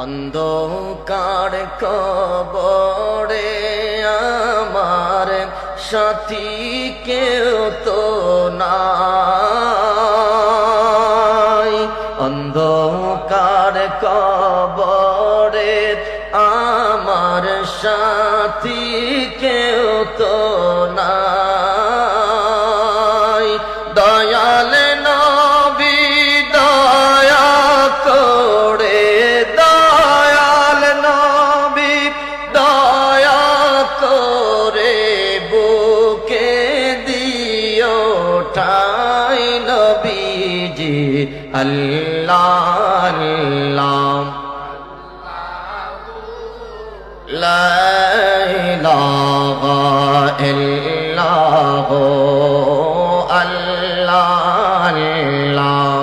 অন্ধকার কবরে আমার সাথী কেউ তো নাই। অন্ধকার কবরে আমার সাথী কেউ তো নাই। দয়াল নবী দয়া করে, দয়াল নবী দয়া করে বুকে দিও ঠাই। নবীজি আল্লাহ আল্লাহ লা ইলাহা ইল্লাল্লাহু আল্লাহ আল্লাহ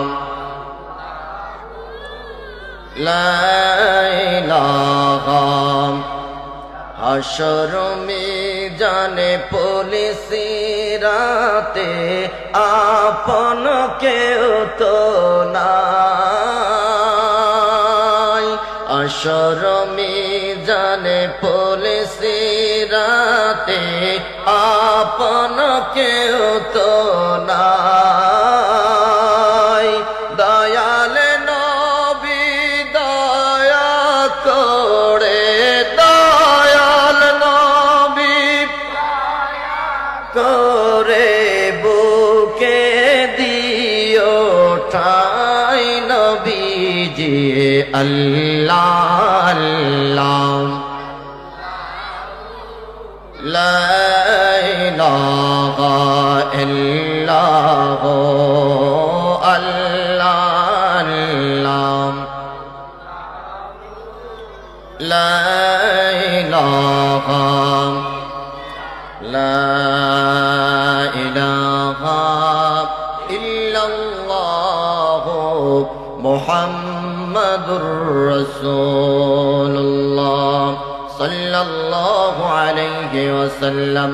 লা ইলাহা। হাশর মিজানে পুলিশ রাতে আপন কেউ তো নাই। হাশর মিজানে পুলিশ রাতে আপন কেউ তো নাই। দয়াল নবী দয়া করে, দয়াল নবী করে বুকে দিও ঠাই। নবীজি আল্লাহ আল্লাহ লা ইলাহা ইল্লাল্লাহু আল্লাহ আল্লাহ লা ইলাহা লা ইলাহা ইল্লাল্লাহু মুহাম্মাদুর রাসূলুল্লাহ সাল্লাল্লাহু আলাইহি ওয়াসাল্লাম।